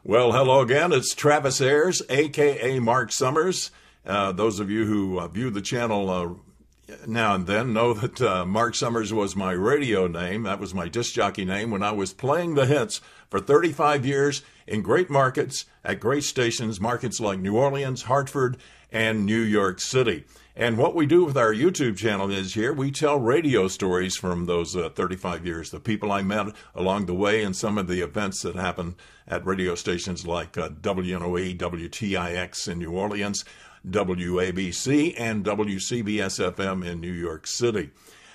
Well, hello again. It's Travis Ayres, a.k.a. Marc Sommers. Those of you who view the channel now and then know that Marc Sommers was my radio name. That was my disc jockey name when I was playing the hits for 35 years in great markets at great stations, markets like New Orleans, Hartford, and New York City. And what we do with our YouTube channel is here we tell radio stories from those 35 years, the people I met along the way and some of the events that happened at radio stations like WNOE, WTIX in New Orleans, WABC, and WCBS-FM in New York City.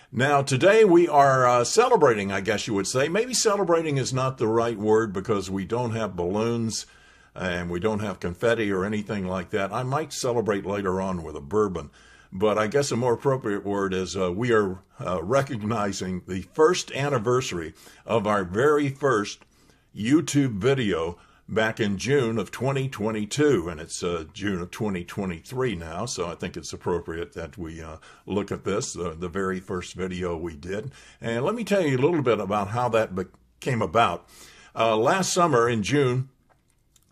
Now, today we are celebrating, I guess you would say. Maybe celebrating is not the right word because we don't have balloons and we don't have confetti or anything like that. I might celebrate later on with a bourbon. But I guess a more appropriate word is we are recognizing the first anniversary of our very first YouTube video back in June of 2022. And it's June of 2023 now, so I think it's appropriate that we look at this, the very first video we did. And let me tell you a little bit about how that came about. Last summer in June,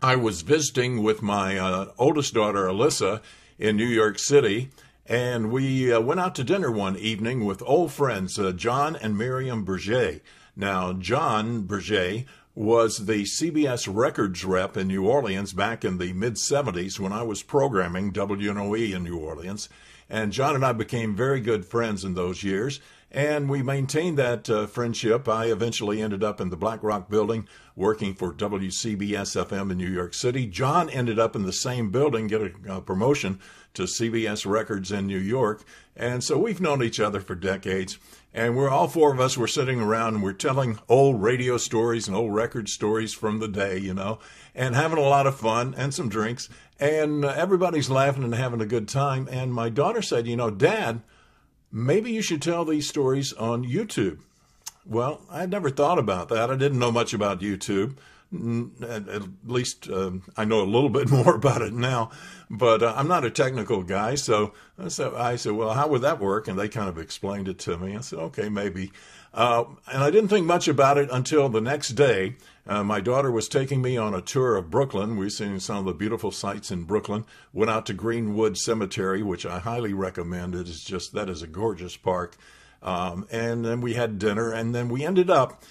I was visiting with my oldest daughter, Alyssa, in New York City. And we went out to dinner one evening with old friends, John and Miriam Berger. Now, John Berger was the CBS Records rep in New Orleans back in the mid-'70s when I was programming WNOE in New Orleans. And John and I became very good friends in those years. And we maintained that friendship. I eventually ended up in the Black Rock building working for WCBS-FM in New York City. John ended up in the same building, getting a promotion to CBS Records in New York. And so we've known each other for decades. And we're all four of us were sitting around and we're telling old radio stories and old record stories from the day, you know, and having a lot of fun and some drinks. And everybody's laughing and having a good time. And my daughter said, you know, Dad, maybe you should tell these stories on YouTube. Well, I'd never thought about that. I didn't know much about YouTube. At least I know a little bit more about it now, but I'm not a technical guy. So I said, well, how would that work? And they kind of explained it to me. I said, okay, maybe. And I didn't think much about it until the next day. My daughter was taking me on a tour of Brooklyn. We've seen some of the beautiful sights in Brooklyn. Went out to Greenwood Cemetery, which I highly recommend. It is just, that is a gorgeous park. And then we had dinner, and then we ended up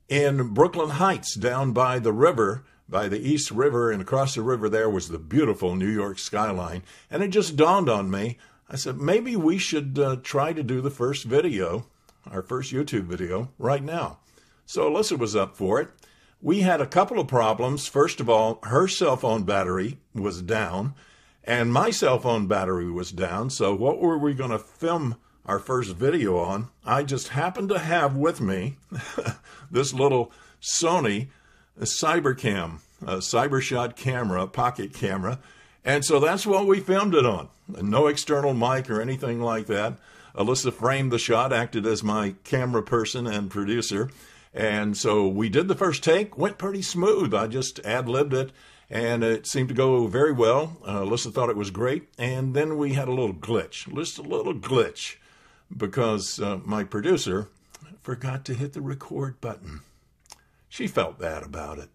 in Brooklyn Heights down by the river, by the East River, and across the river there was the beautiful New York skyline. And it just dawned on me. I said, maybe we should try to do the first video, our first YouTube video, right now. So Alyssa was up for it. We had a couple of problems. First of all, her cell phone battery was down, and my cell phone battery was down. So what were we going to film our first video on? I just happened to have with me this little Sony Cybercam, a CyberShot camera, pocket camera. And so that's what we filmed it on. No external mic or anything like that. Alyssa framed the shot, acted as my camera person and producer. And so we did the first take, went pretty smooth. I just ad-libbed it, and it seemed to go very well. Alyssa thought it was great. And then we had a little glitch, just a little glitch, because my producer forgot to hit the record button. She felt bad about it.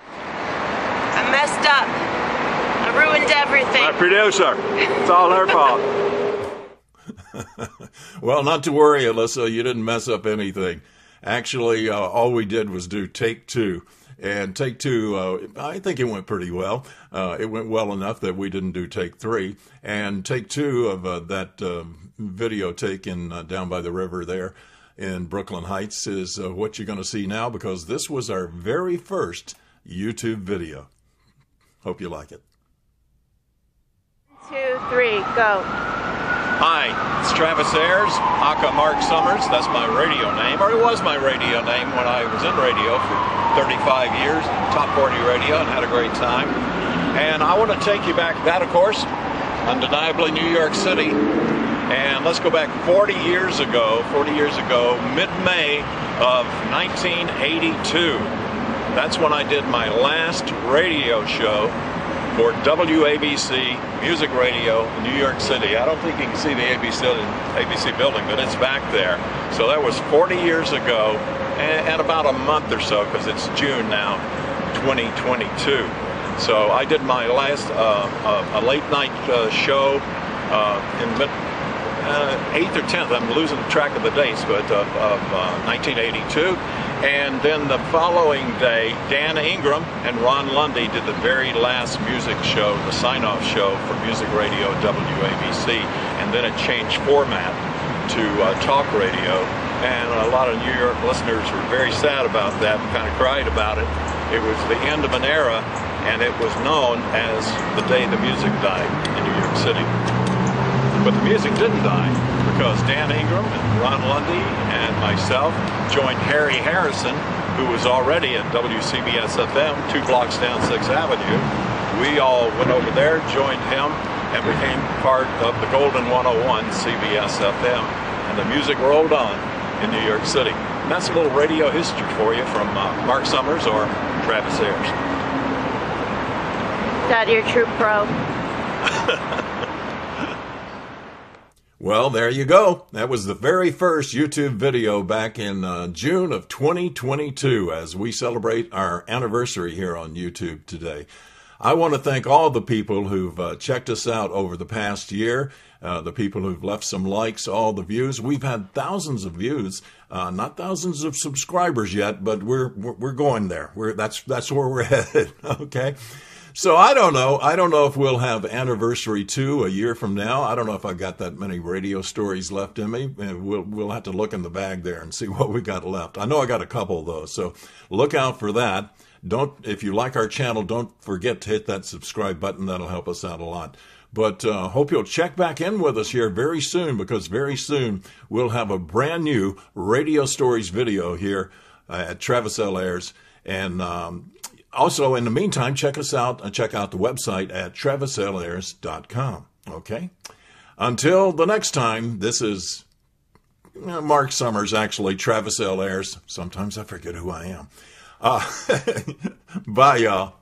I messed up. I ruined everything. My producer. It's all her fault. Well, not to worry, Alyssa. You didn't mess up anything. Actually, all we did was do take two. And take two, I think it went pretty well. It went well enough that we didn't do take three. And take two of that video taken down by the river there in Brooklyn Heights is what you're going to see now, because this was our very first YouTube video. Hope you like it. 2, 3, go. Hi, it's Travis Ayres, aka Marc Sommers. That's my radio name, or it was my radio name when I was in radio for 35 years, top 40 radio, and had a great time. And I want to take you back, that of course, undeniably New York City. And let's go back 40 years ago, mid-May of 1982. That's when I did my last radio show for WABC Music Radio in New York City. I don't think you can see the ABC building, but it's back there. So that was 40 years ago, and about a month or so, because it's June now, 2022. So I did my last a late night show in 8th or 10th, I'm losing track of the dates, but of 1982. And then the following day, Dan Ingram and Ron Lundy did the very last music show, the sign-off show for Music Radio WABC. And then it changed format to talk radio. And a lot of New York listeners were very sad about that and kind of cried about it. It was the end of an era, and it was known as the day the music died in New York City. But the music didn't die, because Dan Ingram and Ron Lundy and myself joined Harry Harrison, who was already at WCBS-FM 2 blocks down 6th Avenue. We all went over there, joined him, and became part of the Golden 101 CBS-FM. And the music rolled on in New York City. And that's a little radio history for you from Marc Sommers or Travis Ayres. Dad, you're a true pro. Well, there you go. That was the very first YouTube video back in June of 2022 as we celebrate our anniversary here on YouTube today. I want to thank all the people who've checked us out over the past year, the people who've left some likes, all the views. We've had thousands of views, not thousands of subscribers yet, but we're going there. That's where we're headed. Okay. So I don't know. I don't know if we'll have anniversary 2 a year from now. I don't know if I got that many radio stories left in me. We'll have to look in the bag there and see what we got left. I know I got a couple though, so look out for that. If you like our channel, don't forget to hit that subscribe button. That'll help us out a lot. But hope you'll check back in with us here very soon, because very soon we'll have a brand new Radio Stories video here at Travis L. Ayres. And also, in the meantime, check us out. Check out the website at travislayres.com. Okay? Until the next time, this is Marc Sommers, actually, Travis L. Ayres. Sometimes I forget who I am. Bye, y'all.